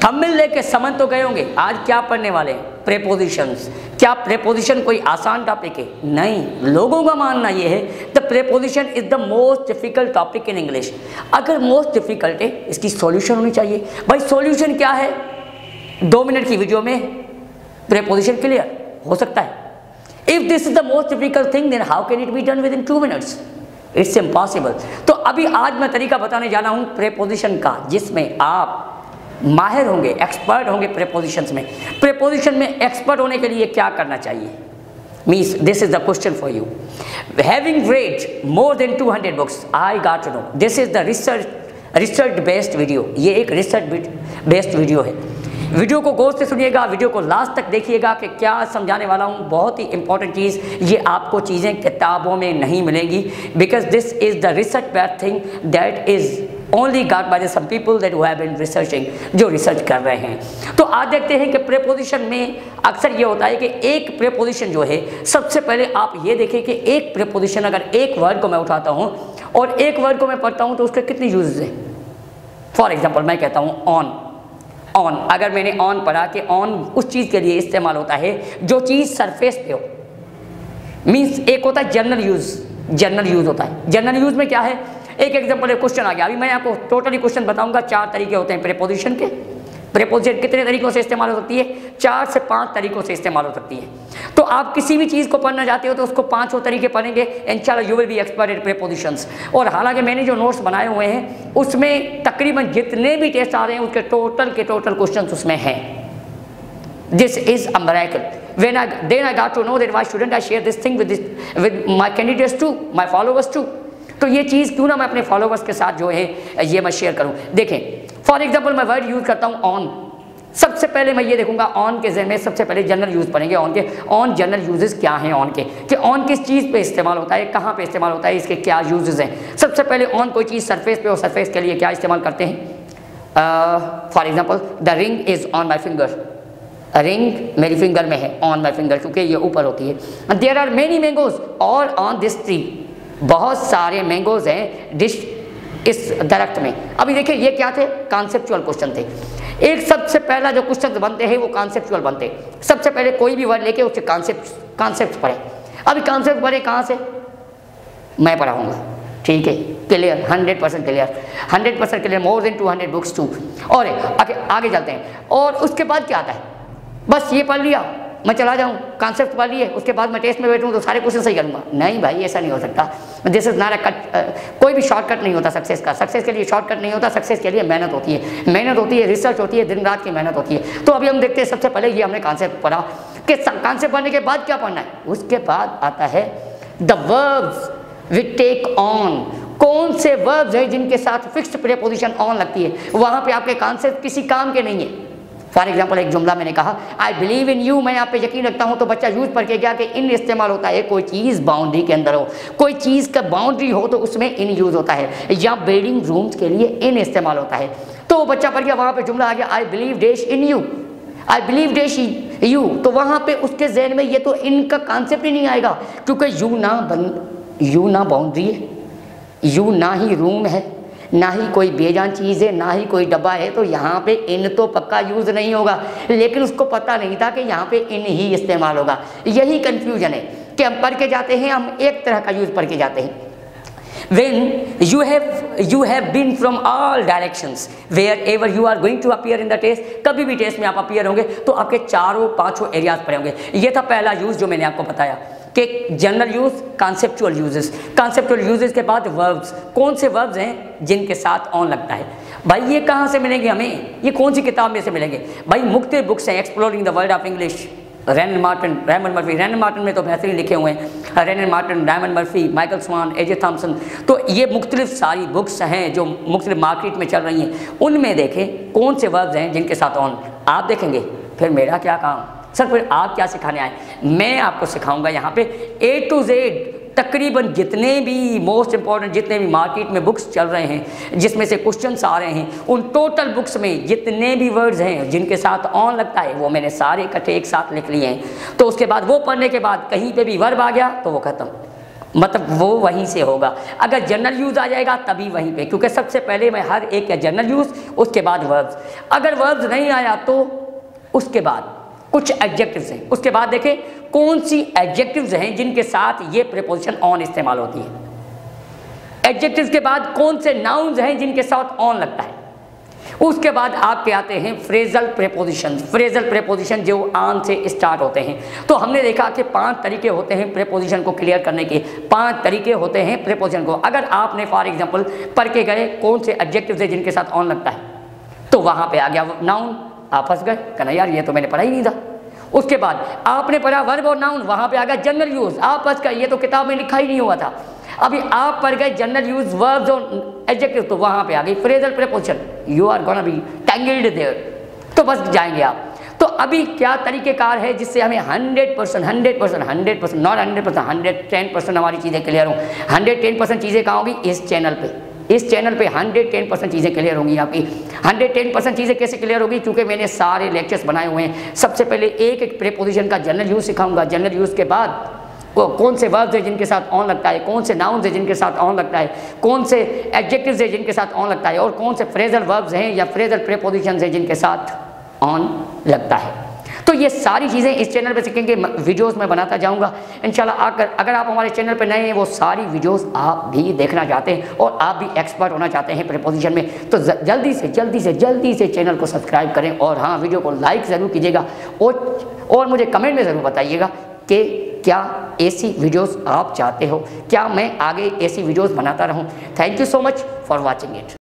Thumbnail लेके समझ तो गए होंगे आज क्या पढ़ने वाले हैं, प्रेपोजिशंस। क्या प्रेपोजिशन कोई आसान टॉपिक है? नहीं, लोगों का मानना ये है the preposition is the most difficult topic in English. अगर मोस्ट डिफिकल्ट है इसकी सॉल्यूशन होनी चाहिए। भाई सॉल्यूशन क्या है? 2 मिनट की वीडियो में प्रेपोजिशन क्लियर हो सकता है। If this is the most difficult thing then how can it be done within 2 minutes? It's impossible. तो अभी आज मैं तरीका बताने जा रहा हूँ प्रेपोजिशन का, जिसमें आप माहिर होंगे, एक्सपर्ट होंगे प्रेपोजिशंस में। प्रेपोजिशन में एक्सपर्ट होने के लिए क्या करना चाहिए? Means this is the question for you. Having read more than 200 books I got to know this is the research based video. ये एक रिसर्च बेस्ड वीडियो है। वीडियो को गौर से सुनिएगा, वीडियो को लास्ट तक देखिएगा कि क्या समझाने वाला हूँ। बहुत ही इंपॉर्टेंट चीज़, ये आपको चीज़ें किताबों में नहीं मिलेंगी, because this is the research based thing that is only got by some people that who have been researching, जो रिसर्च कर रहे हैं। तो आज देखते हैं कि प्रेपोजिशन में अक्सर ये होता है कि एक प्रेपोजिशन जो है, सबसे पहले आप ये देखें कि एक प्रेपोजिशन अगर एक वर्ड को मैं उठाता हूँ और एक वर्ड को मैं पढ़ता हूँ तो उसके कितने यूजेस हैं। फॉर एग्जाम्पल मैं कहता हूँ ऑन। ऑन, अगर मैंने ऑन पढ़ा कि ऑन उस चीज़ के लिए इस्तेमाल होता है जो चीज़ सरफेस पे हो। मीन्स एक होता है जनरल यूज़, जनरल यूज़ होता है। जनरल यूज़ में क्या है? एक एग्जांपल है, क्वेश्चन आ गया। अभी मैं आपको टोटली क्वेश्चन बताऊंगा। 4 तरीके होते हैं प्रेपोजिशन के। प्रेपोजिशन कितने तरीकों से इस्तेमाल हो सकती है? 4 से 5 तरीकों से इस्तेमाल हो सकती है। तो आप किसी भी चीज़ को पढ़ना चाहते हो तो उसको 5 तरीके पढ़ेंगे, इंशाल्लाह you will be expert in prepositions. और हालांकि मैंने जो नोट्स बनाए हुए हैं उसमें तकरीबन जितने भी टेस्ट आ रहे हैं उसके टोटल क्वेश्चन उसमें हैं। This is a miracle. Then I got to know that why shouldn't I share this thing with my candidates too, my followers too। तो ये चीज़ क्यों ना मैं अपने फॉलोवर्स के साथ जो है ये मैं शेयर करूं। देखें फॉर एग्जांपल मैं वर्ड यूज़ करता हूं ऑन। सबसे पहले मैं ये देखूंगा ऑन के ज़रिए में सबसे पहले जनरल यूज़ पढ़ेंगे ऑन के। ऑन जनरल यूजेस क्या हैं ऑन के, कि ऑन किस चीज़ पे इस्तेमाल होता है, कहाँ पे इस्तेमाल होता है, इसके क्या यूजेस हैं। सबसे पहले ऑन कोई चीज़ सरफेस पे और सरफेस के लिए क्या इस्तेमाल करते हैं। For example the ring is on my finger. Ring मेरी फिंगर में है, ऑन माई फिंगर, क्योंकि ये ऊपर होती है। देयर आर मेनी मैंगोज और ऑन दिस ट्री। बहुत सारे मैंगोज हैं इस दरख्त में। अभी देखिए ये क्या थे? कॉन्सेप्चुअल क्वेश्चन थे। एक सबसे पहला जो क्वेश्चन बनते हैं वो कॉन्सेप्चुअल बनते हैं। सबसे पहले कोई भी वर्ड लेके उसके कॉन्सेप्ट पढ़े। अभी कॉन्सेप्ट पढ़े कहाँ से? मैं पढ़ाऊँगा, ठीक है? Clear, 100% clear, 100% clear. More than 200 books too. और आगे चलते हैं। और उसके बाद क्या आता है? बस ये पढ़ लिया, मैं चला जाऊँ, कॉन्सेप्ट पढ़ लिए, उसके बाद मैं टेस्ट में बैठूँ तो सारे क्वेश्चन सही करूँगा? नहीं भाई, ऐसा नहीं हो सकता। This is not a cut. कोई भी शॉर्टकट नहीं होता सक्सेस का। सक्सेस के लिए शॉर्टकट नहीं होता, सक्सेस के लिए मेहनत होती है, मेहनत होती है, रिसर्च होती है, दिन रात की मेहनत होती है। तो अभी हम देखते हैं, सबसे पहले ये हमने कॉन्सेप्ट पढ़ा कि कॉन्सेप्ट पढ़ने के बाद क्या पढ़ना है। उसके बाद आता है the verbs we take on. कौन से वर्ब्स हैं जिनके साथ फिक्स्ड प्रीपोजिशन ऑन लगती है? वहाँ पे आपके कॉन्सेप्ट किसी काम के नहीं है। फॉर एग्जाम्पल एक जुमला मैंने कहा आई बिलीव इन यू, मैं आप पे यकीन रखता हूँ, तो बच्चा यूज पढ़ के गया कि इन इस्तेमाल होता है कोई चीज़ बाउंड्री के अंदर हो, कोई चीज़ का बाउंड्री हो तो उसमें इन यूज़ होता है, या बिल्डिंग रूम्स के लिए इन इस्तेमाल होता है। तो वो बच्चा पढ़ गया, वहाँ पे जुमला आ गया I believe dash in you, I believe dash you. तो वहाँ पे उसके जहन में ये तो इनका कॉन्सेप्ट ही नहीं आएगा, क्योंकि यू ना बाउंड्री है, यू ना ही रूम है, ना ही कोई बेजान चीज़ है, ना ही कोई डब्बा है। तो यहाँ पे इन तो पक्का यूज़ नहीं होगा, लेकिन उसको पता नहीं था कि यहाँ पे इन ही इस्तेमाल होगा। यही कन्फ्यूजन है कि हम पढ़ के जाते हैं, हम एक तरह का यूज़ पढ़ के जाते हैं। When you have been from all directions wherever you are going to appear in the test, कभी भी टेस्ट में आप अपीयर होंगे तो आपके 4-5 एरियाज पड़े होंगे। ये था पहला यूज़ जो मैंने आपको बताया कि general use, conceptual uses. Conceptual uses के बाद वर्ब्स, कौन से वर्ब्स हैं जिनके साथ ऑन लगता है। भाई ये कहाँ से मिलेंगे हमें, ये कौन सी किताब में से मिलेंगे? भाई मुख्तलिफ बुक्स हैं, exploring the world of English, Raymond Martin में तो बेहतरीन लिखे हुए हैं, Raymond Martin, Raymond Murphy, Michael Swan, A J Thomson. तो ये मुख्तलिफ सारी बुक्स हैं जो मुख्तलिफ मार्केट में चल रही हैं, उनमें देखें कौन से वर्ब्स हैं जिनके साथ ऑन। आप देखेंगे फिर मेरा क्या काम सर, फिर आप क्या सिखाने आए? मैं आपको सिखाऊंगा यहाँ पे A to Z तकरीबन जितने भी मोस्ट इंपॉर्टेंट, जितने भी मार्केट में बुक्स चल रहे हैं जिसमें से क्वेश्चंस आ रहे हैं, उन टोटल बुक्स में जितने भी वर्ड्स हैं जिनके साथ ऑन लगता है वो मैंने सारे इकट्ठे एक साथ लिख लिए हैं। तो उसके बाद वो पढ़ने के बाद कहीं पे भी वर्ब आ गया तो वो ख़त्म, मतलब वो वहीं से होगा। अगर जनरल यूज़ आ जाएगा तभी वहीं पे, क्योंकि सबसे पहले मैं हर एक का जनरल यूज़, उसके बाद वर्ब्स। अगर वर्ब्स नहीं आया तो उसके बाद कुछ एडजेक्टिव्स हैं। उसके बाद देखें कौन सी एडजेक्टिव्स हैं जिनके साथ ये प्रीपोजिशन ऑन इस्तेमाल होती है। एडजेक्टिव्स के बाद कौन से नाउन्स हैं जिनके साथ ऑन लगता है। उसके बाद आपके आते हैं फ्रेजल प्रीपोजिशन। फ्रेजल प्रीपोजिशन जो ऑन से स्टार्ट होते हैं। तो हमने देखा कि 5 तरीके होते हैं प्रीपोजिशन को क्लियर करने के। 5 तरीके होते हैं प्रीपोजिशन को। अगर आपने फॉर एग्जांपल पढ़ के गए कौन से एडजेक्टिव्स हैं जिनके साथ ऑन लगता है, तो वहाँ पे आ गया नाउन, आप फंस गए, कहना यार ये तो मैंने पढ़ा ही नहीं था। उसके बाद आपने पढ़ा वर्ब और नाउन, वहाँ पे आ गया जनरल यूज़, आप फंस गए, ये तो किताब में लिखा ही नहीं हुआ था। अभी आप पढ़ गए जनरल यूज वर्ब्स और एडजेक्टिव, तो वहाँ पे आ गई phrasal preposition, you are gonna be tangled there, तो बस जाएंगे आप। तो अभी क्या तरीक़ेकार है जिससे हमें 100% नॉट 100%, 110% हमारी चीज़ें क्लियर हों। 110% चीज़ें कहाँ होगी? इस चैनल पे। इस चैनल पे 110% चीज़ें क्लियर होंगी आपकी। 110% चीज़ें कैसे क्लियर होगी? क्योंकि मैंने सारे लेक्चर्स बनाए हुए हैं। सबसे पहले एक प्रीपोजिशन का जनरल यूज़ सिखाऊंगा, जनरल यूज़ के बाद कौन से वर्ब्स है जिनके साथ ऑन लगता है, कौन से नाउन्स है जिनके साथ ऑन लगता है, कौन से एडजेक्टिव्स है जिनके साथ ऑन लगता है, और कौन से फ्रेजल वर्ब्स हैं या फ्रेजल प्रीपोजिशंस हैं जिनके साथ ऑन लगता है। तो ये सारी चीज़ें इस चैनल पे सीखेंगे, वीडियोस में बनाता जाऊंगा इंशाल्लाह। अगर आप हमारे चैनल पे नए हैं, वो सारी वीडियोस आप भी देखना चाहते हैं और आप भी एक्सपर्ट होना चाहते हैं प्रीपोजिशन में, तो जल्दी से चैनल को सब्सक्राइब करें। और हाँ, वीडियो को लाइक ज़रूर कीजिएगा और मुझे कमेंट में ज़रूर बताइएगा कि क्या ऐसी वीडियोस आप चाहते हो, क्या मैं आगे ऐसी वीडियोस बनाता रहूं। Thank you so much for watching it.